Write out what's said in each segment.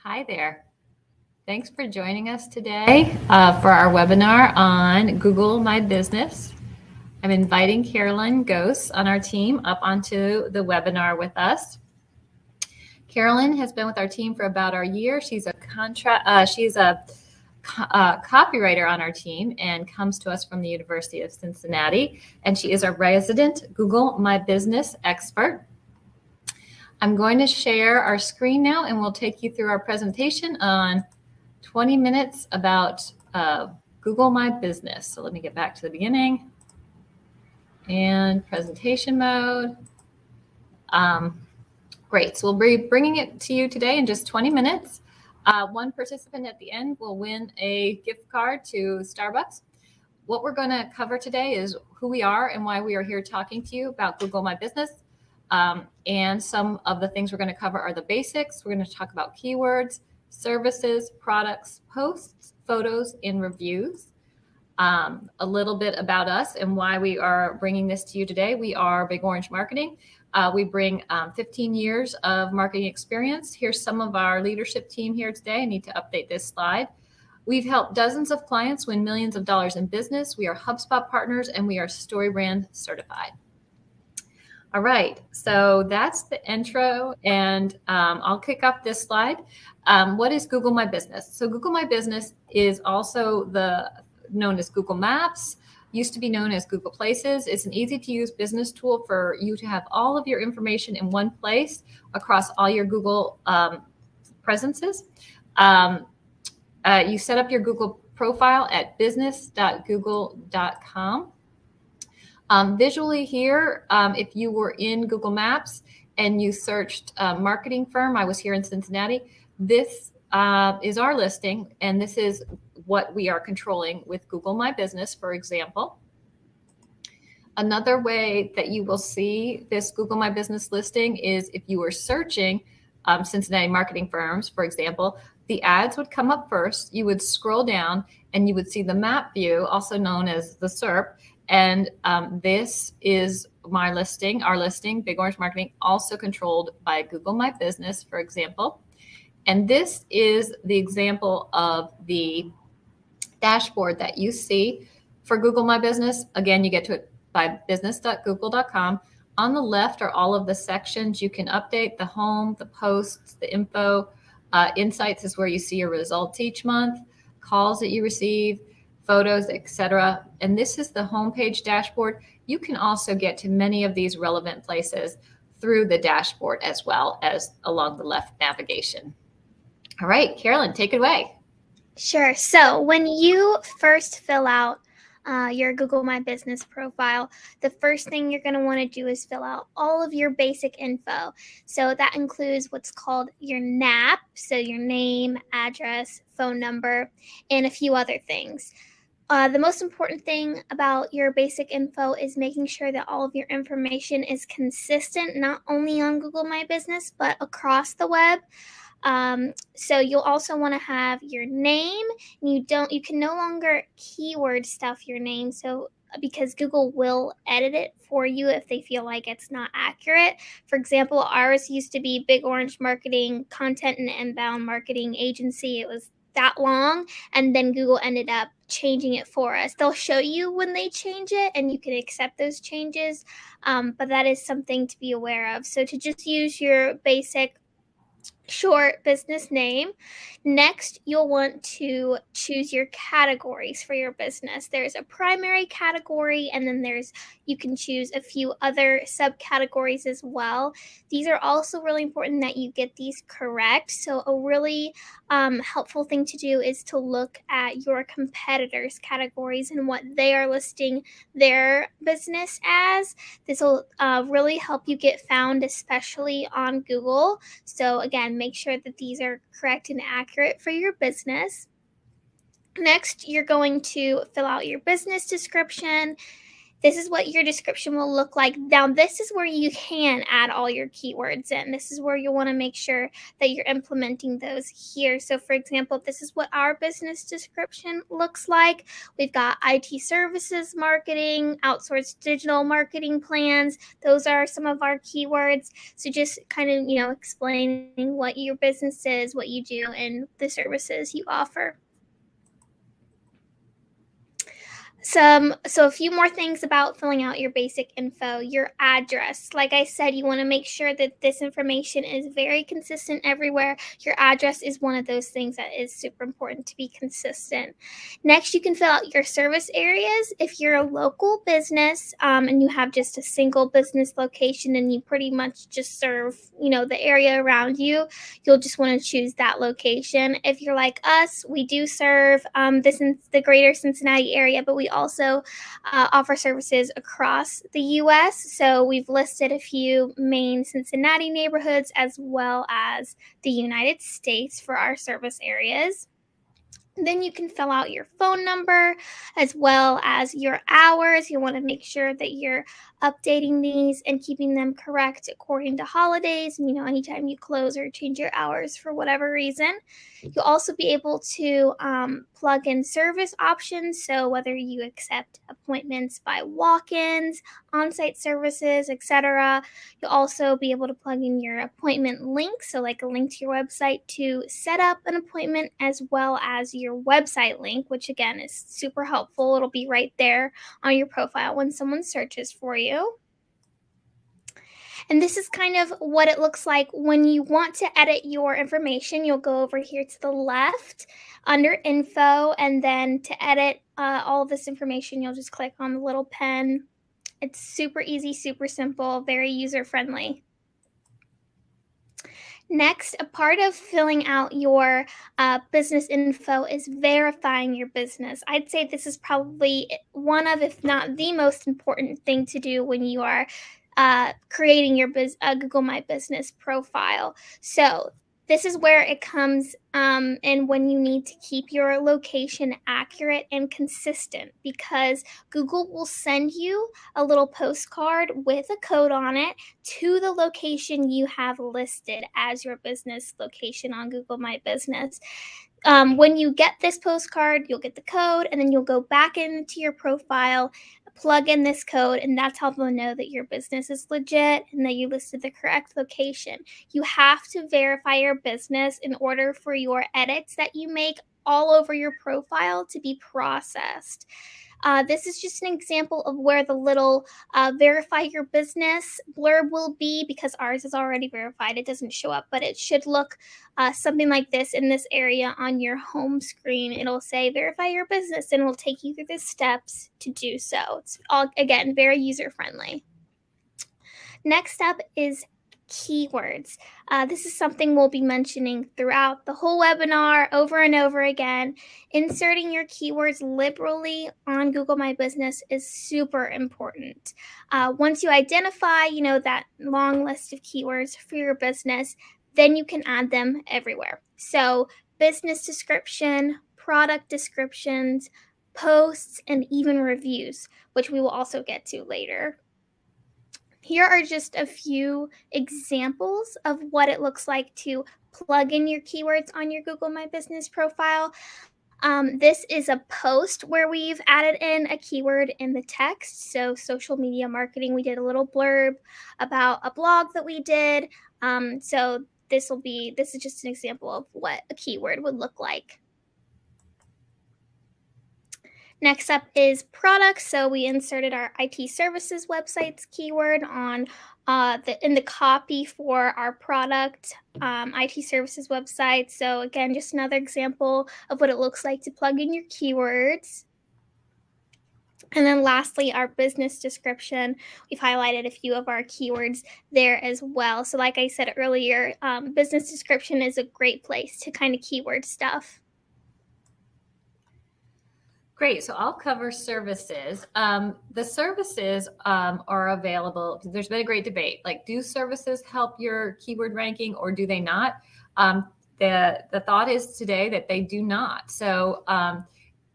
Hi there. Thanks for joining us today for our webinar on Google My Business. I'm inviting Carolyn Gose on our team up onto the webinar with us. Carolyn has been with our team for about a year. She's a copywriter on our team and comes to us from the University of Cincinnati. And she is a resident Google My Business expert. I'm going to share our screen now, and we'll take you through our presentation on 20 minutes about Google My Business. So let me get back to the beginning and presentation mode. Great. So we'll be bringing it to you today in just 20 minutes. One participant at the end will win a gift card to Starbucks. What we're going to cover today is who we are and why we are here talking to you about Google My Business. And some of the things we're going to cover are the basics. We're going to talk about keywords, services, products, posts, photos, and reviews. A little bit about us and why we are bringing this to you today. We are Big Orange Marketing. We bring 15 years of marketing experience. Here's some of our leadership team here today. I need to update this slide. We've helped dozens of clients win millions of dollars in business. We are HubSpot partners, and we are StoryBrand certified. All right, so that's the intro, and I'll kick off this slide. What is Google My Business? So Google My Business is also known as Google Maps, used to be known as Google Places. It's an easy-to-use business tool for you to have all of your information in one place across all your Google presences. You set up your Google profile at business.google.com. Visually here, if you were in Google Maps and you searched marketing firm, I was here in Cincinnati, this is our listing, and this is what we are controlling with Google My Business, for example. Another way that you will see this Google My Business listing is if you were searching Cincinnati marketing firms, for example, the ads would come up first. You would scroll down and you would see the map view, also known as the SERP. And this is my listing, our listing, Big Orange Marketing, also controlled by Google My Business, for example. And this is the example of the dashboard that you see for Google My Business. Again, you get to it by business.google.com. On the left are all of the sections you can update: the home, the posts, the info. Insights is where you see your results each month, calls that you receive, photos, etc. And this is the homepage dashboard. You can also get to many of these relevant places through the dashboard as well as along the left navigation. All right, Carolyn, take it away. Sure. So when you first fill out your Google My Business profile, the first thing you're going to want to do is fill out all of your basic info. So that includes what's called your NAP, so your name, address, phone number, and a few other things. The most important thing about your basic info is making sure that all of your information is consistent, not only on Google My Business, but across the web. So you'll also want to have your name. You can no longer keyword stuff your name. So because Google will edit it for you if they feel like it's not accurate. For example, ours used to be Big Orange Marketing Content and Inbound Marketing Agency. It was that long, and then Google ended up changing it for us. They'll show you when they change it, and you can accept those changes, but that is something to be aware of. So to just use your basic short business name. Next, you'll want to choose your categories for your business. There's a primary category, and then you can choose a few other subcategories as well. These are also really important that you get these correct. So a really helpful thing to do is to look at your competitors' categories and what they are listing their business as. This will really help you get found, especially on Google. So again, make sure that these are correct and accurate for your business. Next, you're going to fill out your business description. This is what your description will look like. Now, this is where you can add all your keywords in. This is where you want to make sure that you're implementing those here. So, for example, this is what our business description looks like. We've got IT services marketing, outsourced digital marketing plans. Those are some of our keywords. So just kind of, explaining what your business is, what you do, and the services you offer. So a few more things about filling out your basic info. Your address. Like I said, you want to make sure that this information is very consistent everywhere. Your address is one of those things that is super important to be consistent. Next, you can fill out your service areas. If you're a local business and you have just a single business location and you pretty much just serve, the area around you, you'll just want to choose that location. If you're like us, we do serve the greater Cincinnati area, but we also offer services across the U.S. So we've listed a few main Cincinnati neighborhoods as well as the United States for our service areas. Then you can fill out your phone number as well as your hours. You want to make sure that you're updating these and keeping them correct according to holidays. And, anytime you close or change your hours for whatever reason. You'll also be able to plug in service options. So whether you accept appointments by walk-ins, on-site services, etc. You'll also be able to plug in your appointment link. So like a link to your website to set up an appointment, as well as your website link, which again is super helpful. It'll be right there on your profile when someone searches for you. And this is kind of what it looks like when you want to edit your information. You'll go over here to the left under info, and then to edit all of this information, you'll just click on the little pen. It's super easy, super simple, very user-friendly. Next, a part of filling out your business info is verifying your business. I'd say this is probably one of, if not the most important thing to do when you are creating your Google My Business profile. So this is where it comes in when you need to keep your location accurate and consistent, because Google will send you a little postcard with a code on it to the location you have listed as your business location on Google My Business. When you get this postcard, you'll get the code, and then you'll go back into your profile, plug in this code, and that's how they'll know that your business is legit and that you listed the correct location. You have to verify your business in order for your edits that you make all over your profile to be processed. This is just an example of where the little verify your business blurb will be, because ours is already verified. It doesn't show up, but it should look something like this in this area on your home screen. It'll say verify your business, and it will take you through the steps to do so. It's all, again, very user-friendly. Next up is keywords. This is something we'll be mentioning throughout the whole webinar over and over again. Inserting your keywords liberally on Google My Business is super important. Once you identify, that long list of keywords for your business, then you can add them everywhere. So business description, product descriptions, posts, and even reviews, which we will also get to later. Here are just a few examples of what it looks like to plug in your keywords on your Google My Business profile. This is a post where we've added in a keyword in the text. So social media marketing, we did a little blurb about a blog that we did. So this is just an example of what a keyword would look like. Next up is products. So we inserted our IT services websites keyword on in the copy for our product IT services website. So again, just another example of what it looks like to plug in your keywords. And then lastly, our business description. We've highlighted a few of our keywords there as well. So like I said earlier, business description is a great place to kind of keyword stuff. Great. So I'll cover services. The services are available. There's been a great debate. Like, do services help your keyword ranking or do they not? The thought is today that they do not. So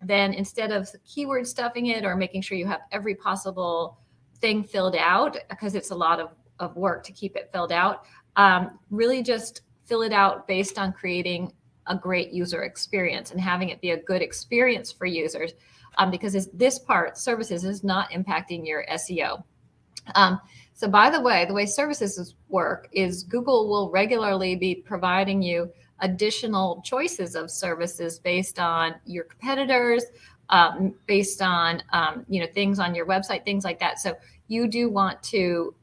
then instead of keyword stuffing it or making sure you have every possible thing filled out, because it's a lot of work to keep it filled out, really just fill it out based on creating a great user experience and having it be a good experience for users, because this part, services, is not impacting your SEO. So by the way services work is Google will regularly be providing you additional choices of services based on your competitors, based on things on your website, things like that. So you do want to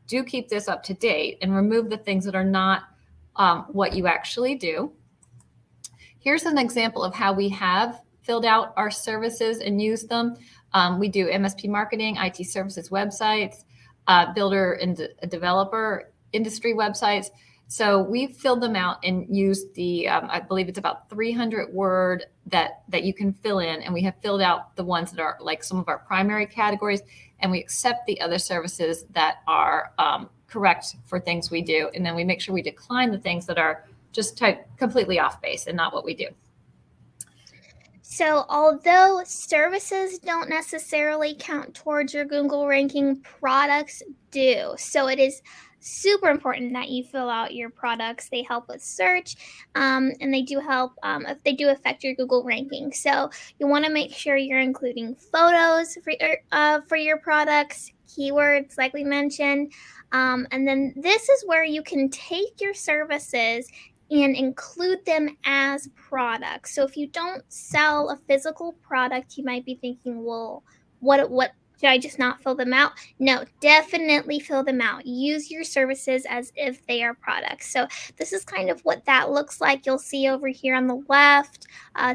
do keep this up to date and remove the things that are not what you actually do. Here's an example of how we have filled out our services and used them. We do MSP marketing, IT services websites, builder and developer industry websites. So we've filled them out and used the, I believe it's about 300 word that you can fill in. And we have filled out the ones that are like some of our primary categories, and we accept the other services that are correct for things we do. And then we make sure we decline the things that are just completely off base and not what we do. So although services don't necessarily count towards your Google ranking, products do. So it is super important that you fill out your products. They help with search, and they do help if they do affect your Google ranking. So you want to make sure you're including photos for your products, keywords like we mentioned, and then this is where you can take your services and include them as products. So if you don't sell a physical product, you might be thinking, well, what should I just not fill them out? No, definitely fill them out. Use your services as if they are products. So this is kind of what that looks like. You'll see over here on the left,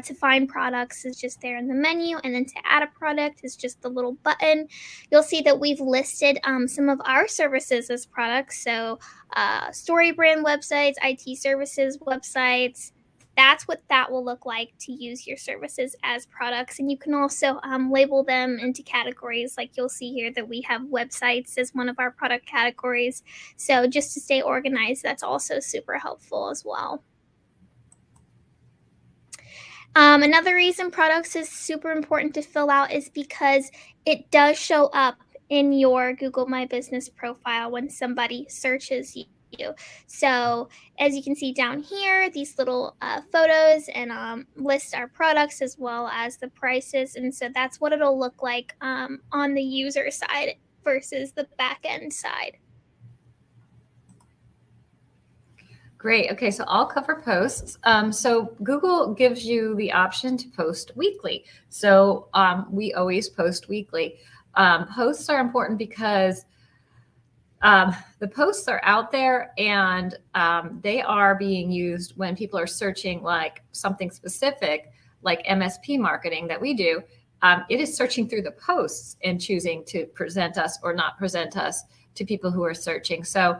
to find products is just there in the menu, and then to add a product is just the little button. You'll see that we've listed some of our services as products. So StoryBrand websites, IT services websites. That's what that will look like to use your services as products. And you can also label them into categories. Like you'll see here that we have websites as one of our product categories. So just to stay organized, that's also super helpful as well. Another reason products is super important to fill out is because it does show up in your Google My Business profile when somebody searches you. So as you can see down here, these little photos and list our products as well as the prices. And so that's what it'll look like on the user side versus the back end side. Great. Okay, so I'll cover posts. So Google gives you the option to post weekly. So we always post weekly. Posts are important because the posts are out there, and they are being used when people are searching like something specific, like MSP marketing that we do. It is searching through the posts and choosing to present us or not present us to people who are searching. So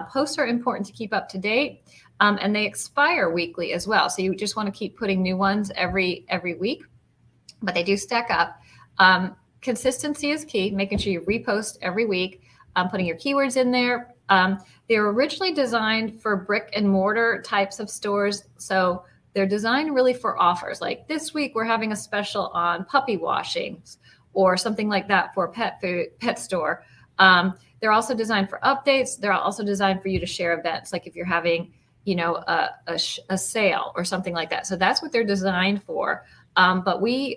posts are important to keep up to date, and they expire weekly as well. So you just want to keep putting new ones every week, but they do stack up. Consistency is key, making sure you repost every week. Putting your keywords in there. They were originally designed for brick and mortar types of stores. So they're designed really for offers. Like this week, we're having a special on puppy washings or something like that for a pet store. They're also designed for updates. They're also designed for you to share events. Like if you're having, a sale or something like that. So that's what they're designed for. But a way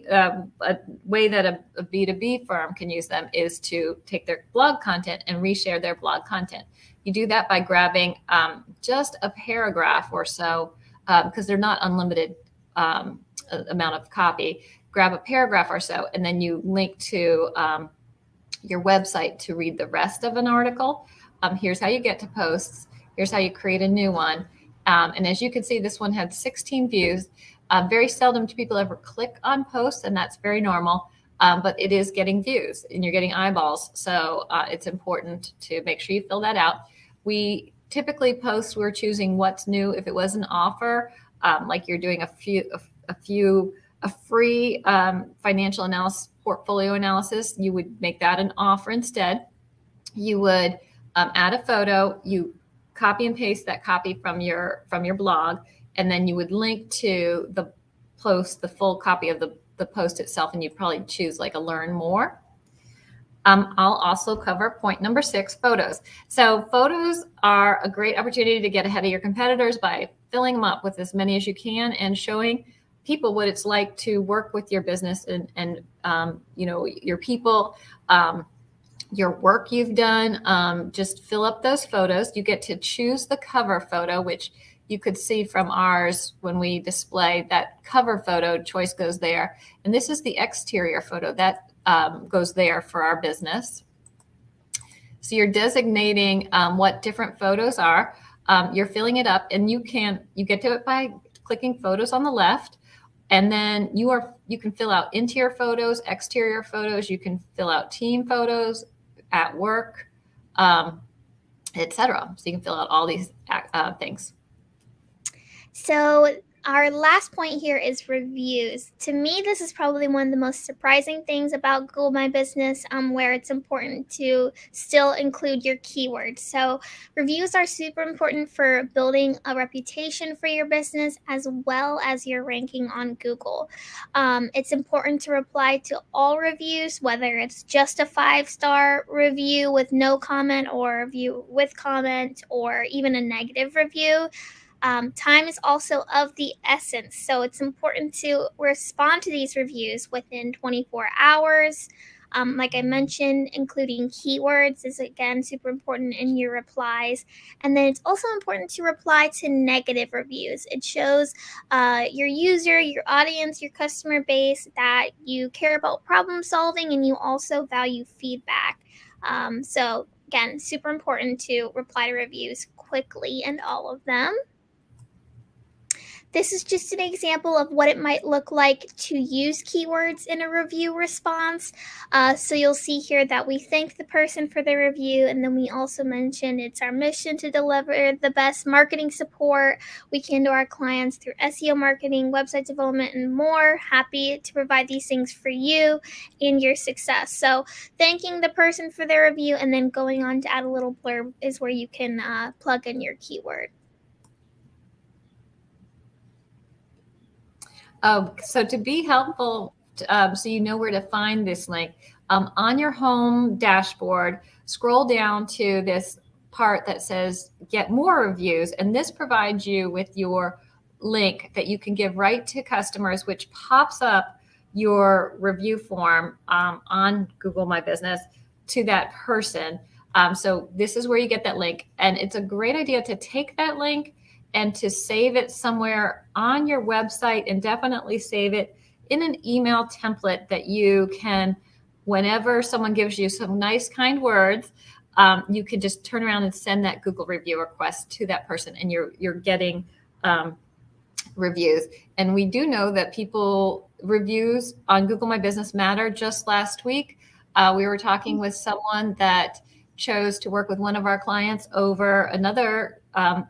that a B2B firm can use them is to take their blog content and reshare their blog content. You do that by grabbing just a paragraph or so, because they're not unlimited amount of copy. Grab a paragraph or so, and then you link to your website to read the rest of an article. Here's how you get to posts. Here's how you create a new one. And as you can see, this one had 16 views. Very seldom do people ever click on posts, and that's very normal, but it is getting views and you're getting eyeballs. So it's important to make sure you fill that out. We typically post, we're choosing what's new. If it was an offer, like you're doing a free financial analysis, portfolio analysis, you would make that an offer instead. You would add a photo, you copy and paste that copy from your blog, and then you would link to the post, the full copy of the post itself, and you'd probably choose like a learn more. I'll also cover point number 6, photos. So photos are a great opportunity to get ahead of your competitors by filling them up with as many as you can and showing people what it's like to work with your business and you know, your people, your work you've done. Just fill up those photos. You get to choose the cover photo, which you could see from ours when we display that cover photo choice goes there. And this is the exterior photo that goes there for our business. So you're designating what different photos are. You're filling it up, and you get to it by clicking photos on the left. And then you can fill out interior photos, exterior photos. You can fill out team photos, at work, etc. So you can fill out all these things. So our last point here is reviews. To me, this is probably one of the most surprising things about Google My Business, where it's important to still include your keywords. So reviews are super important for building a reputation for your business as well as your ranking on Google. It's important to reply to all reviews, whether it's just a 5-star review with no comment or a review with comment or even a negative review. Time is also of the essence, so it's important to respond to these reviews within 24 hours. Like I mentioned, including keywords is, again, super important in your replies. And then it's also important to reply to negative reviews. It shows your user, your audience, your customer base that you care about problem solving and you also value feedback. So again, super important to reply to reviews quickly and all of them. This is just an example of what it might look like to use keywords in a review response. So you'll see here that we thank the person for their review, and then we also mention it's our mission to deliver the best marketing support we can to our clients through SEO marketing, website development, and more. Happy to provide these things for you and your success. So thanking the person for their review and then going on to add a little blurb is where you can plug in your keyword. So to be helpful, so you know where to find this link, on your home dashboard, scroll down to this part that says get more reviews. And this provides you with your link that you can give right to customers, which pops up your review form on Google My Business to that person. So this is where you get that link. And it's a great idea to take that link and to save it somewhere on your website, and definitely save it in an email template that you can, whenever someone gives you some nice, kind words, you can just turn around and send that Google review request to that person, and you're getting reviews. And we do know that reviews on Google My Business matter. Just last week, we were talking with someone that chose to work with one of our clients over another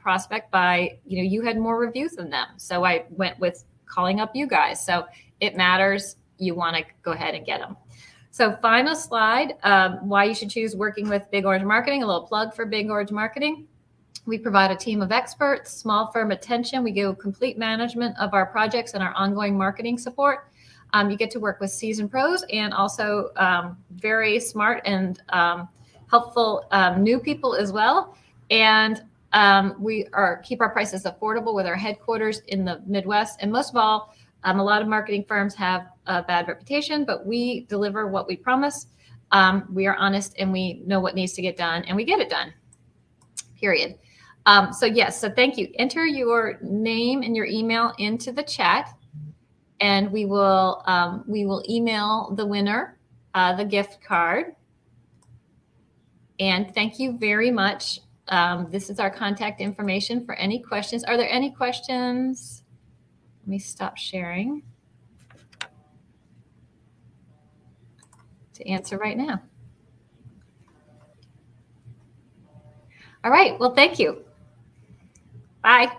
prospect by, you had more reviews than them. So I went with calling up you guys. So it matters. You want to go ahead and get them. So final slide, why you should choose working with Big Orange Marketing. A little plug for Big Orange Marketing. We provide a team of experts, small firm attention. We give complete management of our projects and our ongoing marketing support. You get to work with seasoned pros and also very smart and helpful new people as well. And we keep our prices affordable with our headquarters in the Midwest. And most of all, a lot of marketing firms have a bad reputation, but we deliver what we promise. We are honest and we know what needs to get done, and we get it done, period. So yes, so thank you. Enter your name and your email into the chat, and we will email the winner the gift card. And thank you very much. This is our contact information for any questions. Are there any questions? Let me stop sharing to answer right now. All right. Well, thank you. Bye.